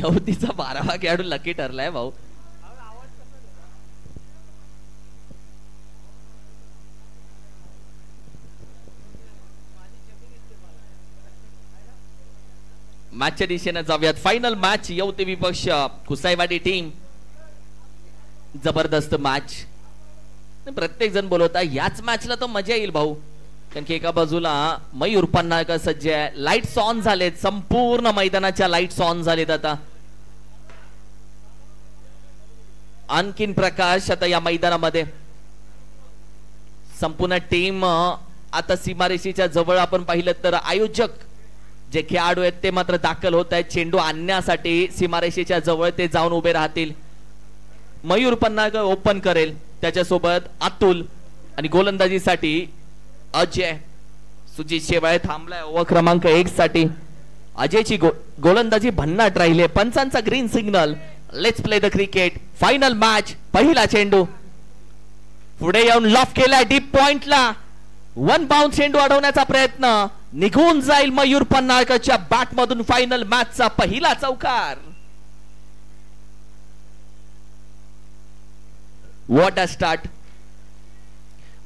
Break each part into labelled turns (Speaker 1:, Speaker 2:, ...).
Speaker 1: यवतीचा 12वा खेळाडू लकी ठरलाय भाऊ. मॅचच्या दिशेने जाऊयात. फायनल मॅच यवती विपक्ष कुसाईवाडी टीम. जबरदस्त मॅच. प्रत्येक जण बोलवता याच मॅचला तर मजा येईल भाऊ, कारण की एका बाजूला मयूर पन्हाळकर सज्ज आहे. लाईट्स ऑन झालेत, संपूर्ण मैदानाच्या लाईट्स ऑन झालेत. आता आणखीन प्रकाश आता या मैदानामध्ये. संपूर्ण टीम आता सीमारेषेच्या जवळ आपण पाहिलं तर आयोजक जे खेळाडू आहेत ते मात्र दाखल होत आहेत. चेंडू आणण्यासाठी सीमारेषेच्या जवळ ते जाऊन उभे राहतील. मयूर पन्हाळकर ओपन करेल, त्याच्यासोबत अतुल आणि गोलंदाजीसाठी अजय. सुजित शेवाळे थांबलाय ओव्हर क्रमांक 1 साठी. अजयची गोलंदाजी भन्नाट राहिले. पंचांचा green signal. Let's play the cricket. Final match. पहिला चेंडू पुढे येऊन लॉफ केलाय डीप पॉइंटला. वन बाउंड चेंडू अडवण्याचा प्रयत्न. निघून जाईल मयूर पन्हाळकरच्या बॅट मधून. फायनल मॅचचा पहिला चौकार. What a start.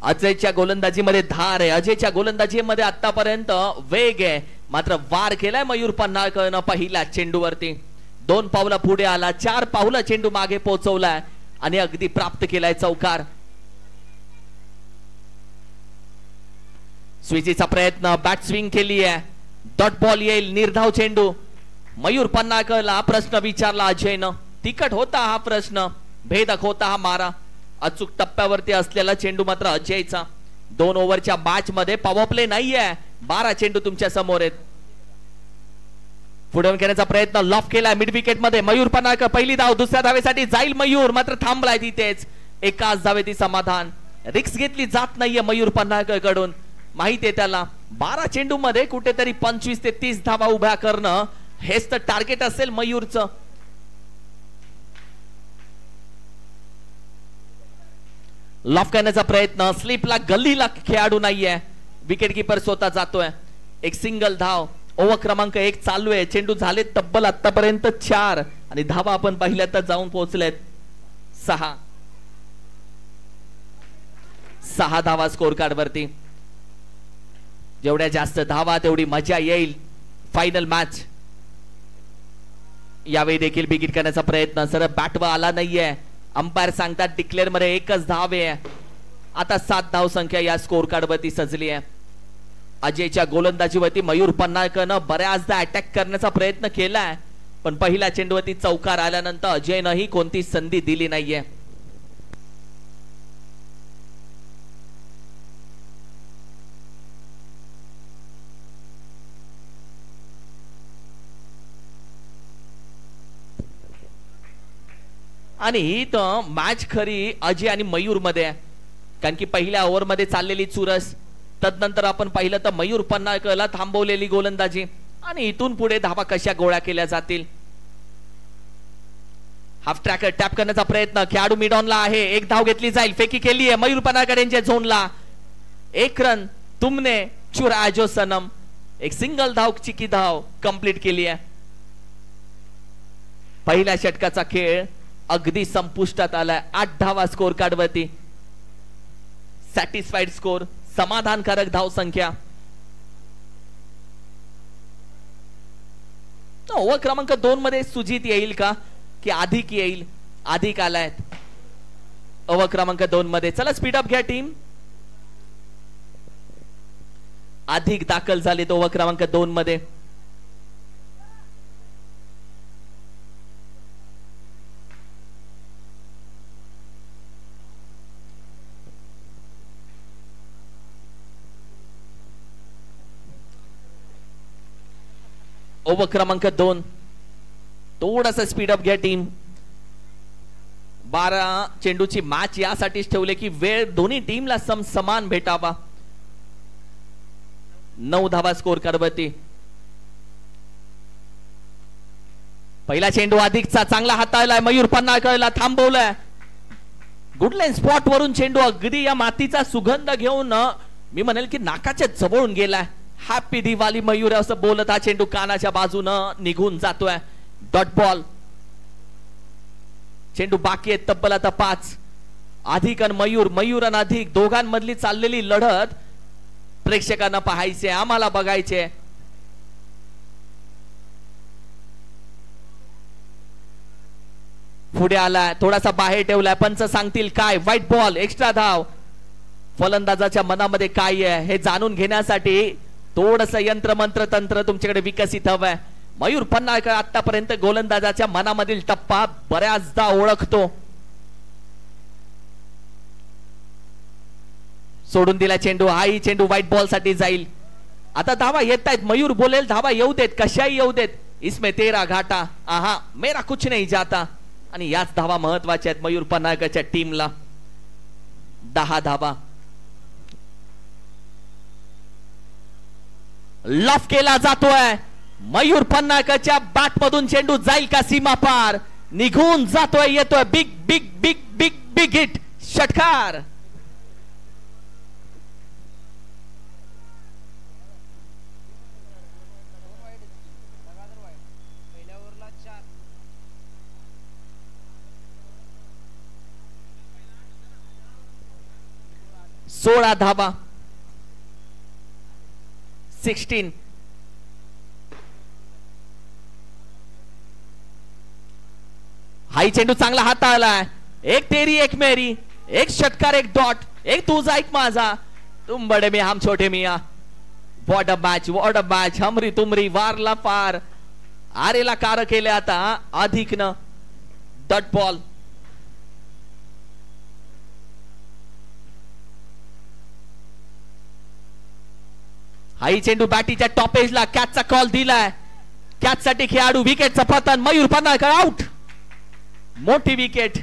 Speaker 1: अजयच्या गोलंदाजीमध्ये धार आहे. अजयच्या गोलंदाजीमध्ये आतापर्यंत वेग आहे, मात्र वार केलाय मयूर पन्हाळकरनं पहिल्या चेंडूवरती. 2 पावलं पुढे आला, 4 पावलं चेंडू मागे पोहोचवलाय आणि अगदी प्राप्त केलाय चौकार. स्विचीचा प्रयत्न. बॅट स्विंग केली आहे. डॉट बॉल येईल. निर्धाव चेंडू. मयूर पन्हाळकरला प्रश्न विचारला अजयनं. तिखट होता हा प्रश्न, भेदक होता हा मारा. अचूक टप्प्यावरती असलेला चेंडू मात्र अजयचा. 2 ओव्हरच्या मॅच मध्ये पॉवर प्ले नाहीये. 12 चेंडू तुमच्या समोर आहेत. पुढे घेण्याचा प्रयत्न. लॉफ केलाय मिड विकेट मध्ये. मयूर पन्हाळकर पहिली धाव. दुसऱ्या धावेसाठी जाईल मयूर, मात्र थांबलाय तिथेच. एकाच धावेती समाधान. रिक्स घेतली जात नाहीये मयूर पन्हाळकर कडून. माहिती आहे त्याला 12 चेंडू मध्ये कुठेतरी 25 ते 30 धावा उभ्या करणं हेच तर टार्गेट असेल मयूरचं. लॉफ करण्याचा प्रयत्न. स्लिपला गल्लीला खेळाडू नाहीये. विकेट किपर स्वतः जातोय. एक सिंगल धाव. ओव्हर क्रमांक 1 चालू आहे. चेंडू झाले तब्बल आतापर्यंत 4 आणि धावा आपण पाहिल्या तर जाऊन पोहोचलेत 6. 6 धावा स्कोर कार्ड वरती. जेवढ्या जास्त धावा तेवढी मजा येईल. Final match. यावेळी देखील बिगिट करण्याचा प्रयत्न. सर बॅटवर आला नाहीये. अंपायर सांगतात डिक्लेअर मध्ये एकच धाव आहे. आता 7 धाव संख्या या स्कोर कार्ड वरती सजली आहे. अजयच्या गोलंदाजीवरती मयूर पन्हाळकरनं बऱ्याचदा अटॅक करण्याचा प्रयत्न केलाय, पण पहिल्या चेंडूवरती चौकार आल्यानंतर अजयनंही कोणती संधी दिली नाहीये. आणि ही तर मॅच खरी अजय आणि मयूर मध्ये आहे, कारण की पहिल्या ओव्हर मध्ये चाललेली चुरस, तदनंतर आपण पाहिलं तर मयूर पन्हाळकरला थांबवलेली गोलंदाजी आणि इथून पुढे धावा कशा गोळा केल्या जातील. हाफ ट्रॅकर टॅप करण्याचा प्रयत्न. खेळाडू मिड ऑनला आहे. एक धाव घेतली जाईल. फेकी केली आहे मयूर पन्हाळकर यांच्या झोनला. 1 रन. तुमने चुराया जो सनम. एक सिंगल धाव चिकी धाव कंप्लीट केली आहे. पहिल्या षटकाचा खेळ अगदी संपुष्टात आलाय. 8 धावा स्कोर कार्ड वरती. सॅटिस्फाईड स्कोर, समाधानकारक धाव संख्या. ओव्हर क्रमांक 2 मध्ये सुजित येईल का की अधिक येईल? अधिक आलाय ओव्हर क्रमांक 2 मध्ये. चला स्पीड अप घ्या टीम. अधिक दाखल झाले ओव्हर क्रमांक 2 मध्ये. ओव्हर क्रमांक 2. थोडासा स्पीड अप घ्या टीम. 12 चेंडूची मॅच यासाठीच ठेवले की वेळ दोन्ही टीमला समान भेटावा. 9 धावा स्कोर करवती. पहिला चेंडू अधिकचा चांगला हाताळलाय. मयूर पन्हाळकरला थांबवलाय. गुडलाईन स्पॉट वरून चेंडू अगदी या मातीचा सुगंध घेऊन मी म्हणेल की नाकाच्या जवळून गेलाय. हॅपी दिवाळी मयूर असं बोलत हा चेंडू कानाच्या बाजूनं निघून जातोय. Dot ball. चेंडू बाकी आहेत तब्बल आता 5. अधिक आणि मयूर आणि अधिक दोघांमधली चाललेली लढत प्रेक्षकांना पाहायचे, आम्हाला बघायचे. पुढे आलाय, थोडासा बाहेर ठेवलाय, पंच सांगतील काय. व्हाईट बॉल, एक्स्ट्रा धाव. फलंदाजाच्या मनामध्ये काय आहे हे जाणून घेण्यासाठी थोडस यंत्रमंत्र तंत्र तुमच्याकडे विकसित हवंय. मयूर पन्हाळकर आतापर्यंत गोलंदाजाच्या मनामधील टप्पा बऱ्याचदा ओळखतो. सोडून दिला चेंडू. हाही चेंडू व्हाईट बॉल साठी जाईल. आता धावा येत आहेत. मयूर बोलेल धावा येऊ देत, कशाही येऊ देत. इसमें तेरा घाटा, आहा मेरा कुछ नहीं जाता. आणि याच धावा महत्वाच्या आहेत मयूर पन्हाळकरच्या टीमला. 10 धावा. लफ केला जातोय. मयूर पन्हाळकरच्या बॅट मधून चेंडू जाईल का सीमा पार. निघून जातोय, येतोय. Big big big big big hit, षटकार. सोळा धावा. 16. हाई चेंडू चांगला हाताळलाय. एक तेरी एक मेरी, एक षटकार एक डॉट, एक तुझा एक माझा. तुम बडे मी हम छोटे मिया. What a match, what a match. हमरी तुमरी वारला पार. आरेला कार केले आता अधिक न. Dot ball. हाई चेंडू बॅटीच्या टॉप एजला. कॅचचा कॉल दिलाय. कॅच साठी खेळाडू, विकेटचं पतन. मयूर पन्हाळकर आउट. मोठी विकेट.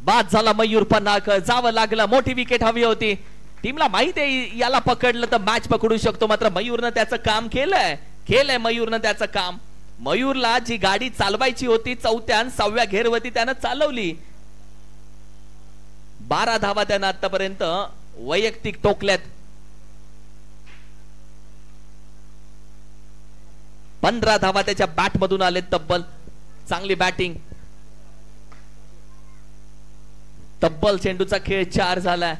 Speaker 1: बाद झाला मयूर पन्हाळकर. जावं लागलं. मोठी विकेट हवी होती. टीमला माहित आहे याला पकडलं तर मॅच पकडू शकतो. मात्र मयूरनं त्याचं काम केलंय मयूरनं त्याचं काम. मयूरला जी गाडी चालवायची होती 4थ्या आणि 6व्या घेरवरती त्यानं चालवली. 12 धावा त्यानं आतापर्यंत वैयक्तिक टोकल्यात. 15 धावा त्याच्या बॅट मधून आले तब्बल. चांगली बॅटिंग. तब्बल चेंडूचा खेळ 4 झालाय.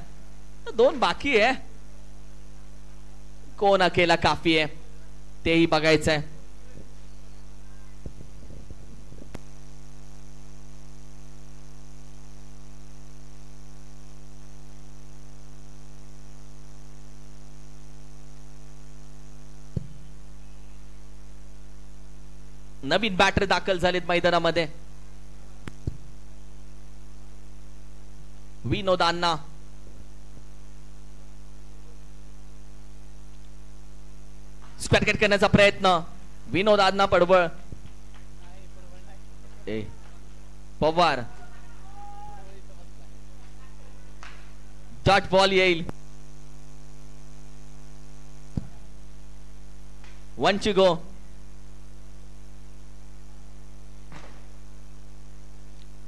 Speaker 1: 2 बाकी आहे. कोण अकेला काफी आहे तेही बघायचंय. नवीन बॅटर दाखल झालेत मैदानामध्ये. विनोद अण्णा. स्क्वेअर कट करण्याचा प्रयत्न. विनोद अण्णा पडवळ. पवार. डॉट बॉल येईल. 1 to go.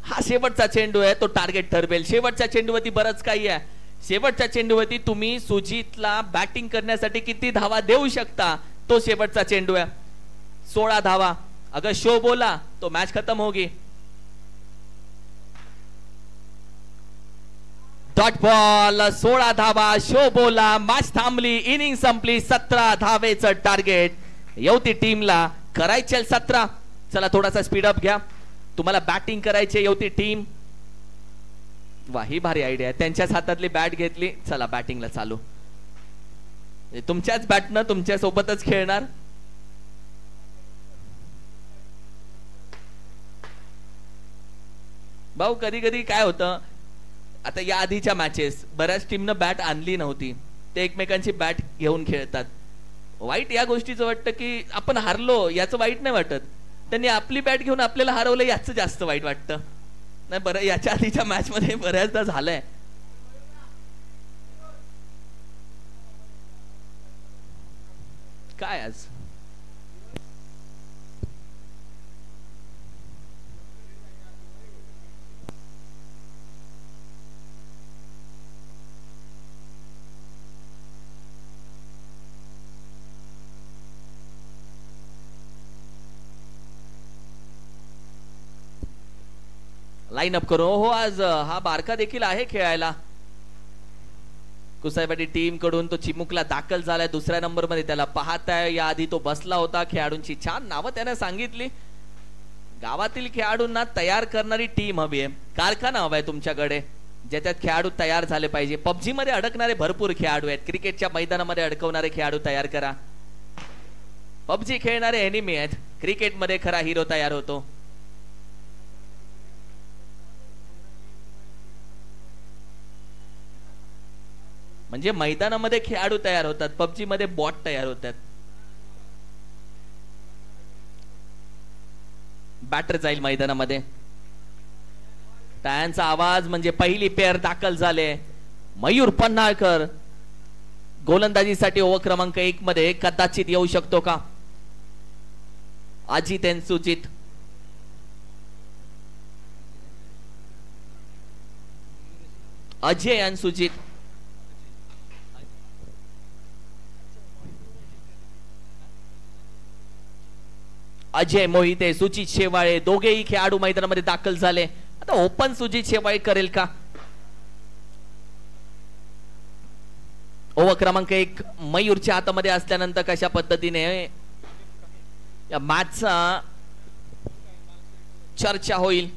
Speaker 1: हा शेवटचा चेंडू आहे, तो टार्गेट ठरवेल. शेवटच्या चेंडूवरती बरंच काही आहे. शेवटच्या चेंडूवरती तुम्ही सुजितला बॅटिंग करण्यासाठी किती धावा देऊ शकता, तो शेवटचा चेंडू आहे. 16 धावा. अगर शो बोला तो मॅच खत्म होगी. Dot ball. 16 धावा. शो बोला. मॅच थांबली. इनिंग संपली. 17 धावेचं टार्गेट येवती टीमला. करायचे 17. चला थोडासा स्पीड अप घ्या. तुम्हाला बॅटिंग करायची येवती टीम. वा, ही भारी आयडिया आहे. त्यांच्याच हातातली बॅट घेतली. चला बॅटिंगला चालू. तुमच्याच बॅटनं तुमच्या सोबतच खेळणार. भाऊ कधी कधी काय होतं, आता या आधीच्या मॅचेस बऱ्याच टीमनं बॅट आणली नव्हती. ते एकमेकांची बॅट घेऊन खेळतात. वाईट या गोष्टीचं वाटतं की आपण हारलो याचं वाईट नाही वाटत. त्यांनी आपली बॅट घेऊन आपल्याला हरवलं याचं जास्त वाईट वाटतं. नाही बरं, याच्या आधीच्या मॅच मध्ये बऱ्याचदा झालंय. काय आज लाईन अप करू. हो आज हा बारका देखील आहे खेळायला. कुसाईवाडी टीम कडून तो चिमुकला दाखल झालाय दुसऱ्या नंबर मध्ये. त्याला पाहताय याआधी तो बसला होता. खेळाडूंची छान नावं त्याने सांगितली. गावातील खेळाडूंना तयार करणारी टीम हवी आहे, कारखाना हवा आहे तुमच्याकडे ज्याच्यात खेळाडू तयार झाले पाहिजे. पबजी मध्ये अडकणारे भरपूर खेळाडू आहेत. क्रिकेटच्या मैदानामध्ये अडकवणारे खेळाडू तयार करा. पबजी खेळणारे एनिमी आहेत, क्रिकेट मध्ये खरा हिरो तयार होतो. म्हणजे मैदानामध्ये खेळाडू तयार होतात, पबजी मध्ये बॉट तयार होतात. बॅटर जाईल मैदानामध्ये. टाळ्यांचा आवाज म्हणजे पहिली पेअर दाखल झाले. मयूर पन्हाळकर गोलंदाजीसाठी ओव्हर क्रमांक 1 मध्ये कदाचित येऊ शकतो का? अजित एन सुजित. अजय एन सुजित. अजय मोहिते, सुजित शेवाळे दोघेही खेळाडू मैदानामध्ये दाखल झाले. आता ओपन सुजित शेवाळे करेल का? ओव्हर क्रमांक 1 मयूरच्या हातामध्ये असल्यानंतर कशा पद्धतीने या मॅचचा चर्चा होईल.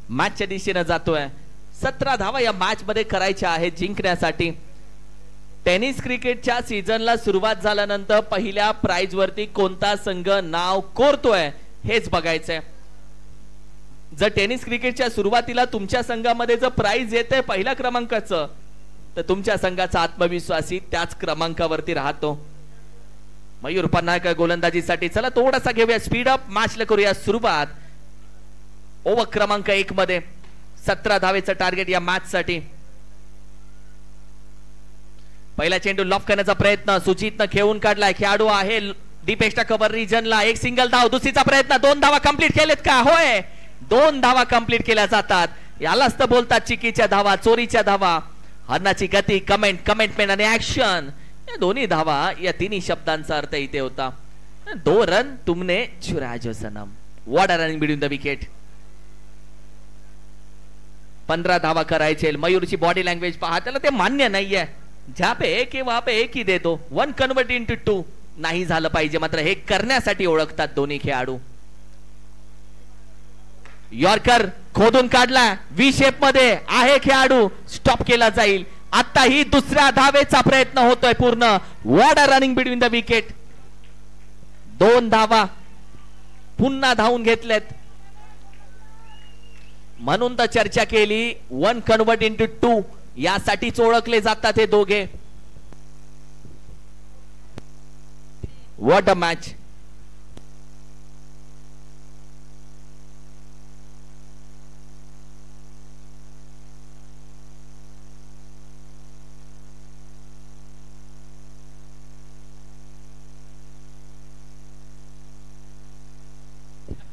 Speaker 1: मॅचच्या दिशेने जातोय. 17 धावा या मॅच मध्ये करायच्या आहेत जिंकण्यासाठी. टेनिस क्रिकेटच्या सीझनला सुरुवात झाल्यानंतर पहिल्या प्राइज वरती कोणता संघ नाव कोरतोय हेच बघायचंय. जर टेनिस क्रिकेटच्या सुरुवातीला तुमच्या संघामध्ये जर प्राइज येते पहिल्या क्रमांकाचं तर तुमच्या संघाचा आत्मविश्वासी त्याच क्रमांकावरती राहतो. मयूर पन्हाळकर गोलंदाजीसाठी. चला थोडासा घेऊया स्पीड अप, मॅचला करूया सुरुवात. ओव्हर क्रमांक 1 मध्ये 17 धावेचं टार्गेट या मॅच साठी. पहिला चेंडू लॉफ करण्याचा प्रयत्न सुजितनं खेळून काढलाय. खेळाडू आहे डीप एक्स्ट्रा कव्हर रिजनला. एक सिंगल धाव. दुसरीचा प्रयत्न. 2 धावा कंप्लीट केलेत का? होय, 2 धावा कंप्लीट केल्या जातात. यालाच तर बोलतात चिकीच्या धावा, चोरीच्या धावा. हरणाची गती, कमेंटमेंट आणि ऍक्शन या दोन्ही धावा, या तिन्ही शब्दांचा अर्थ इथे होता. 2 रन तुमने चुराया जो सनम. What a running between the wicket. 15 धावा करायचे. मयूरची बॉडी लँग्वेज पहा, त्याला ते मान्य नाहीये. जहाँ पे एक है वहां पे एक ही दे दो. 1 कन्वर्ट इंटू 2 नाही झालं पाहिजे. मात्र हे करण्यासाठी ओळखतात दोन्ही खेळाडू. यॉर्कर खोदून काढला. व्ही शेप मध्ये आहे खेळाडू. स्टॉप केला जाईल. आता ही दुसऱ्या धावेचा प्रयत्न होतोय पूर्ण. What a running between the wicket. 2 धावा पुन्हा धावून घेतलेत. म्हणून तर चर्चा केली 1 कन्वर्ट इंटू 2 यासाठीच ओळखले जातात हे दोघे. What a match.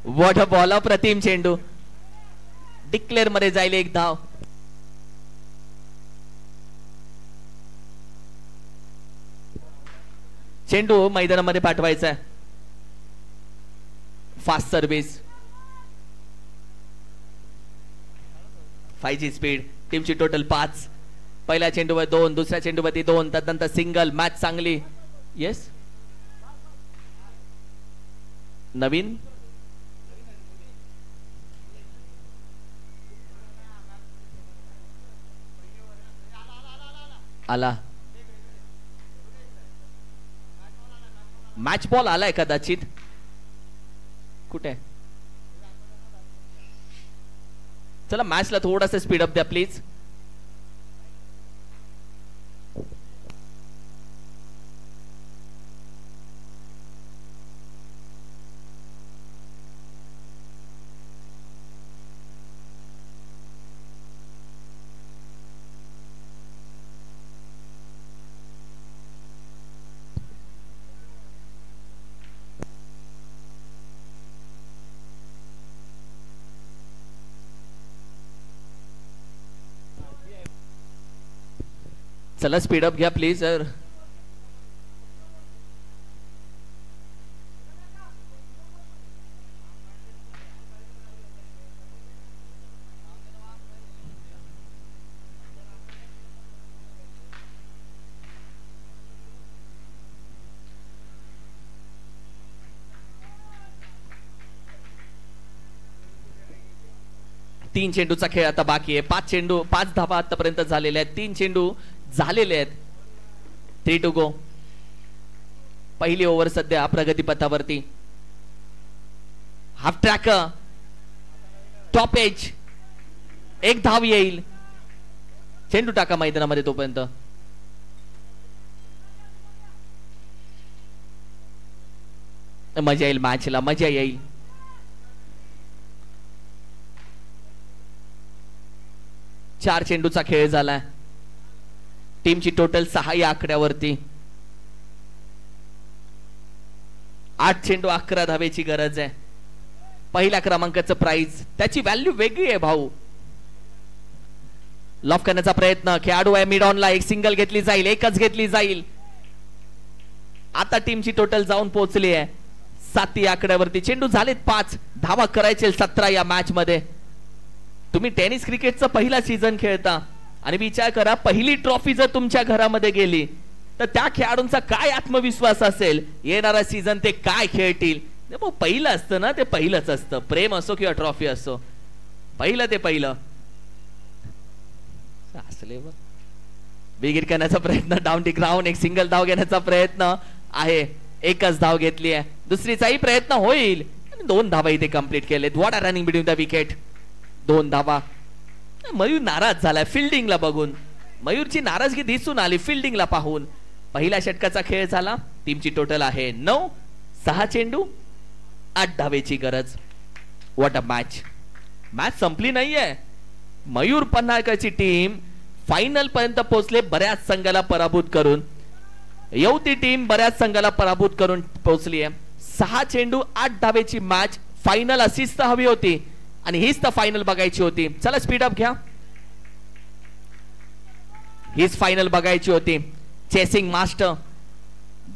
Speaker 1: What a ball. अप्रतिम चेंडू. डिक्लेअर मध्ये जाईल 1 धाव. चेंडू मैदानामध्ये पाठवायचा आहे. Fast service. 5G speed. टीमची टोटल 5. पहिल्या चेंडूवर 2, दुसऱ्या चेंडूवरती 2, त्यानंतर सिंगल. मॅच चांगली. येस नवीन आला. मॅच बॉल आलाय कदाचित. कुठे? चला मॅचला थोडासा स्पीड अप द्या प्लीज. चला स्पीडअप घ्या प्लीज सर. तीन चेंडूचा खेळ आता बाकी आहे. 5 धावा आतापर्यंत झालेल्या आहेत. 3 चेंडू झालेले आहेत. 3 to go. पहिली ओव्हर सध्या प्रगतीपथावरती. हाफ ट्रॅकर टॉप एज, 1 धाव येईल. चेंडू टाका मैदानामध्ये तोपर्यंत. मजा येईल मॅचला, मजा येईल. चार चेंडूचा खेळ झालाय. टीमची टोटल 6 या आकड्यावरती. 8 चेंडू 11 धावेची गरज आहे. पहिल्या क्रमांकाचं प्राइज, त्याची व्हॅल्यू वेगळी आहे भाऊ. लॉफ करण्याचा प्रयत्न, खेळाडू आहे मिड ऑनला. एक सिंगल घेतली जाईल, एकच घेतली जाईल. आता टीमची टोटल जाऊन पोहोचली आहे 7 या आकड्यावरती. चेंडू झालेत 5, धावा करायचे 17 या मॅच मध्ये. तुम्ही टेनिस क्रिकेटचा पहिला सीझन खेळता आणि विचार करा, पहिली ट्रॉफी जर तुमच्या घरामध्ये गेली तर त्या खेळाडूंचा काय आत्मविश्वास असेल, येणारा सीझन ते काय खेळतील. पहिलं असतं ना, ते पहिलंच असतं. प्रेम असो किंवा ट्रॉफी असो, पहिलं ते पहिलं असले. बिगिट करण्याचा प्रयत्न, डाऊन टी ग्राउंड. एक सिंगल धाव घेण्याचा प्रयत्न आहे, एकच धाव घेतली आहे. दुसरीचाही प्रयत्न होईल. 2 धावा इथे कंप्लीट केलेत. What are running between the wicket. 2 धावा. मयूर नाराज झालाय फिल्डिंगला बघून. मयूरची नाराजगी दिसून आली फिल्डिंगला पाहून. पहिल्या षटकाचा खेळ झाला. टीमची टोटल आहे 9. 6 चेंडू 8 धावेची गरज. What a match. मॅच संपली नाहीये. मयूर पन्हाळकरची टीम फायनल पर्यंत पोहोचले बऱ्याच संघाला पराभूत करून. यवती टीम बऱ्याच संघाला पराभूत करून पोहोचली आहे. 6 चेंडू 8 धावेची मॅच. फायनल अशीच तर हवी होती आणि हीच तर फायनल बघायची होती. चला स्पीड अप घ्या. हीच फायनल बघायची होती. चेसिंग मास्टर,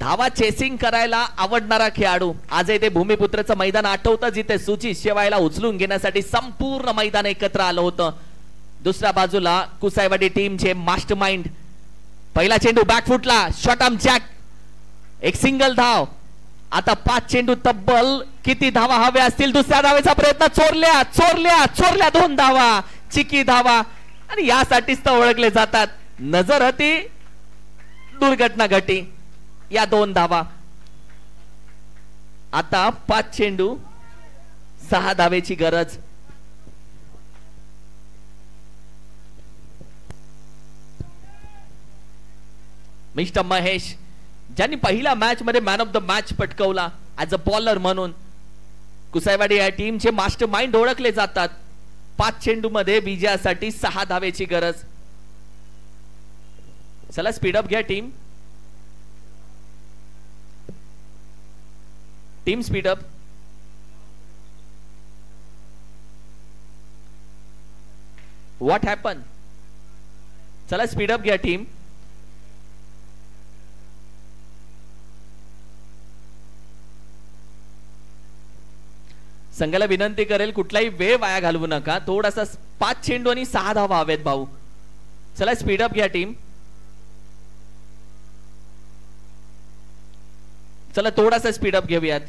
Speaker 1: धावा चेसिंग करायला आवडणारा खेळाडू. आज ते भूमिपुत्रचं मैदान आठवतं, जिथे सुची शेवायला उचलून घेण्यासाठी संपूर्ण मैदान एकत्र आलं होतं. दुसऱ्या बाजूला कुसायवाडी टीमचे मास्टर माइंड. पहिला चेंडू बॅकफुटला, शॉट आर्म जॅक, एक सिंगल धाव. आता 5 चेंडू तब्बल किती धावा हव्या असतील. दुसऱ्या धावेचा प्रयत्न, चोरल्या चोरल्या चोरल्या. 2 धावा, चिकी धावा. आणि यासाठीच तर ओळखले जातात नजर होती दुर्घटना घटी. या 2 धावा. आता 5 चेंडू 6 धावेची गरज. मिस्टर महेश, ज्यांनी पहिल्या मॅच मध्ये मॅन ऑफ द मॅच पटकवला ऍज अ बॉलर म्हणून, कुसायवाडी या टीमचे मास्टर माइंड ओळखले जातात. 5 चेंडू मध्ये विजयासाठी 6 धावेची गरज. चला स्पीडअप घ्या team. Team speed up. What happen. चला स्पीडअप घ्या टीम. संघाला विनंती करेल, कुठलाही वेळ वाया घालवू नका. थोडासा 5 चेंडू आणि 6 धावा हवेत भाऊ. चला स्पीडअप घ्या टीम. चला थोडासा स्पीडअप घेऊयात.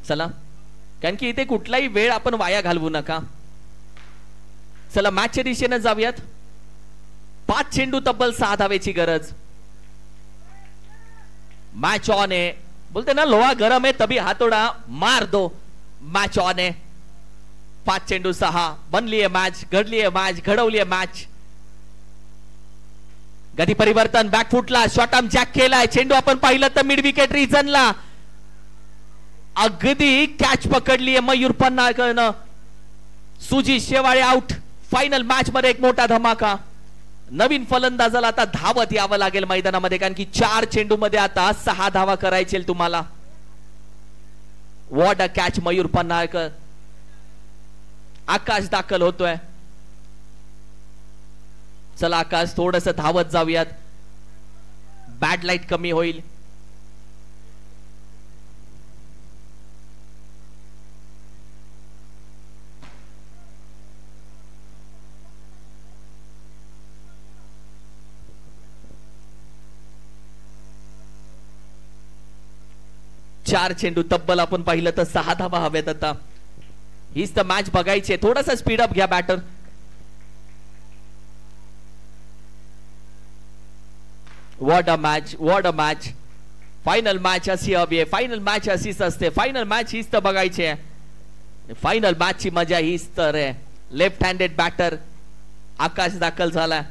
Speaker 1: चला, कारण की इथे कुठलाही वेळ आपण वाया घालवू नका. चला मॅचच्या दिशेने जाऊयात. 5 चेंडू तब्बल 6 धावेची गरज. मॅच ऑन आहे. बोलते ना, लोहा गरम है तभी हाथोड़ा मार दो. मॅच ऑन आहे. 5 चेंडू 6. बनली आहे मॅच, घडली आहे मॅच, घडवली आहे मॅच. गती परिवर्तन, बॅकफुटला शॉट आर्म जॅक केलाय. चेंडू आपण पाहिलं तर मिड विकेट रिजनला अगदी कॅच पकडली आहे मयूर पन्हाळकरनं. सुजी शेवाळे आउट. फायनल मॅच मध्ये एक मोठा धमाका. नवीन फलंदाजाला आता धावत यावं लागेल मैदानामध्ये, कारण की 4 चेंडू मध्ये आता 6 धावा करायचे तुम्हाला. व्हॉट अ कॅच मयूर पन्हाळकर. आकाश दाखल होतोय. चला आकाश थोडस धावत जाऊयात, बॅड लाईट कमी होईल. चार चेंडू तब्बल आपण पाहिलं तर 6 धावा हव्यात. आता हीच तर मॅच बघायची, थोडासा स्पीड अप घ्या batter. What a match, what a match. Final match अशी हवी आहे, फायनल मॅच अशीच असते. फायनल मॅच हीच तर बघायची आहे, फायनल मॅच ची मजा हीच तर आहे. लेफ्ट हँडेड बॅटर आकाश दाखल झाला.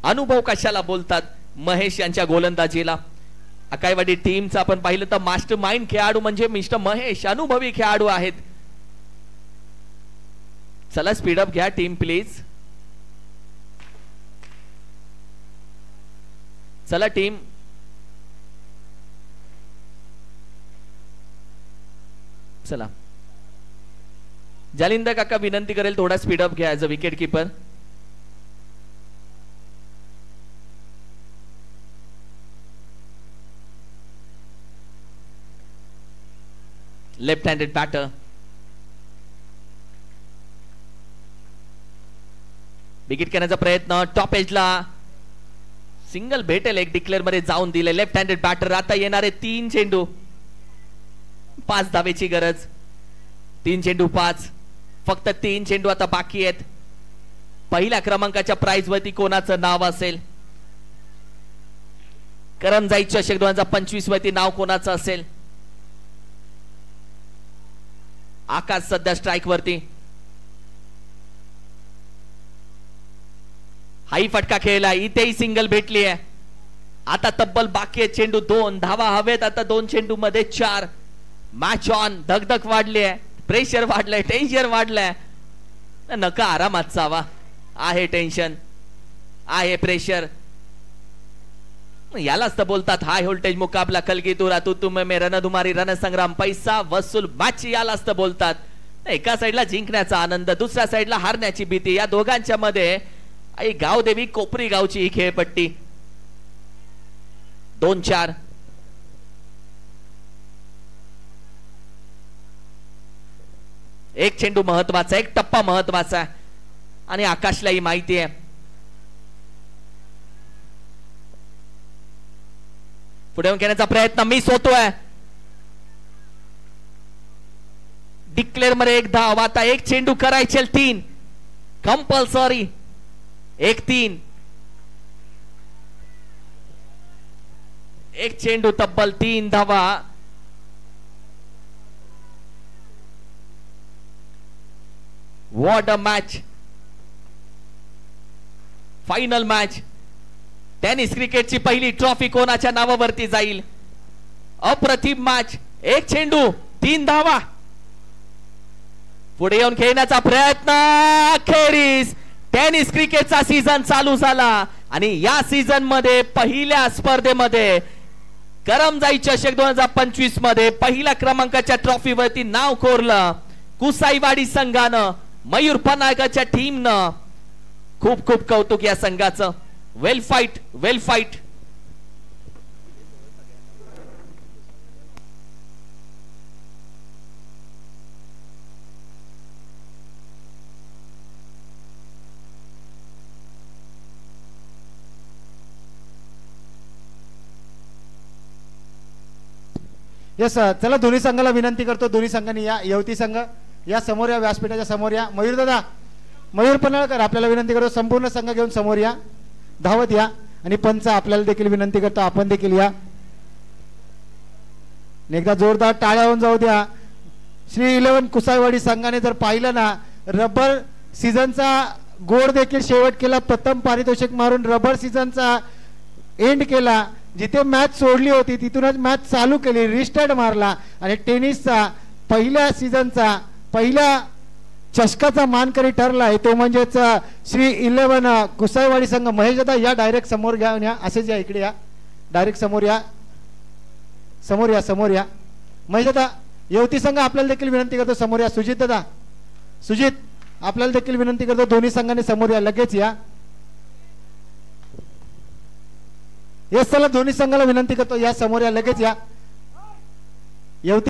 Speaker 1: अनुभव कशाला बोलतात महेश यांच्या गोलंदाजीला. अकाईवाडी टीमचं आपण पाहिलं तर मास्टर माइंड खेळाडू म्हणजे मिस्टर महेश, अनुभवी खेळाडू आहेत. चला स्पीडअप घ्या टीम प्लीज. चला टीम. चला जालिंदर काका विनंती करेल थोडा स्पीडअप घ्या as a wicket keeper. Left handed batter wicket घेण्याचा प्रयत्न, टॉप एजला सिंगल भेटेल एक डिक्लेअर मध्ये जाऊन दिले. Left handed batter. आता येणारे 3 चेंडू, 5 धावेची गरज. 3 चेंडू 5, फक्त 3 चेंडू आता बाकी आहेत. पहिल्या क्रमांकाच्या प्राइज वरती कोणाचं नाव असेल? करमजाई चषक 2025 वरती नाव कोणाचं असेल? आकाश सध्या स्ट्राइक वरती. हाई फटका खेळला, इथेही सिंगल भेटली आहे. आता तब्बल बाकी आहे चेंडू 2, धावा हवेत आता 2 चेंडू मध्ये 4. Match on. धगधग वाढली आहे, प्रेशर वाढलंय, टेन्शन वाढलंय. नका आरामात जावा. आहे टेन्शन, आहे प्रेशर, यालाच तर बोलतात हाय व्होल्टेज मुकाबला. कलगी तुरा तू तुम में रणधुमारी रणसंग्राम, पैसा वसूल मॅच यालाच तर बोलतात. एका साईडला जिंकण्याचा आनंद, दुसऱ्या साईडला हारण्याची भीती. या दोघांच्या मध्ये आई गावदेवी कोपरी गावची ही खेळपट्टी. 2-4. एक चेंडू महत्वाचा, एक टप्पा महत्वाचा आणि आकाशलाही माहिती आहे. पुढे घेण्याचा प्रयत्न मिस होतोय. डिक्लेअर मध्ये 1 धाव. आता एक चेंडू करायचे 3 कंपल्सरी. 1-3. एक चेंडू तब्बल 3 धावा. What a match. Final match. Tennis क्रिकेटची पहिली ट्रॉफी कोणाच्या नावावरती जाईल? अप्रतिम मॅच. एक चेंडू 3 धावा. पुढे येऊन खेळण्याचा प्रयत्न. अखेरीस टेनिस क्रिकेटचा सीझन चालू झाला आणि या सीझन मध्ये पहिल्या स्पर्धेमध्ये करमजाई चषक 2025 मध्ये पहिल्या क्रमांकाच्या ट्रॉफीवरती नाव कोरलं कुसाईवाडी संघानं, मयूर पन्हाळकरच्या टीमनं. खूप खूप कौतुक या संघाचं. Well fight, well fight.
Speaker 2: Yes चला दोन्ही संघाला विनंती करतो, दोन्ही संघांनी या. युवती संघ या समोर या, व्यासपीठाच्या समोर या. मयूर दादा, मयूर पन्हाळकर आपल्याला विनंती करतो, संपूर्ण संघ घेऊन समोर या, धावत या. आणि पंच आपल्याला देखील विनंती करतो, आपण देखील या. एकदा जोरदार टाळ्या होऊन जाऊ द्या. श्री 11 कुसाईवाडी संघाने जर पाहिलं ना, रबर सीझनचा गोड देखील शेवट केला. प्रथम पारितोषिक मारून रबर सीझनचा एंड केला. जिथे मॅच सोडली होती तिथूनच मॅच चालू केली, रिस्टार्ट मारला आणि टेनिसचा पहिल्या सीझनचा पहिल्या चषकाचा मानकरी ठरला आहे तो म्हणजेच श्री 11 कुसाईवाडी संघ. महेश दादा या, डायरेक्ट समोर घ्या या. असेच या, इकडे या, डायरेक्ट समोर या, समोर या, समोर या. महेश दादा युवती संघ आपल्याला देखील विनंती करतो समोर या. सुजित दादा, सुजित आपल्याला देखील विनंती करतो दोन्ही संघाने समोर या, लगेच या. चला दोन्ही संघाला विनंती करतो या समोर या, लगेच या. युवती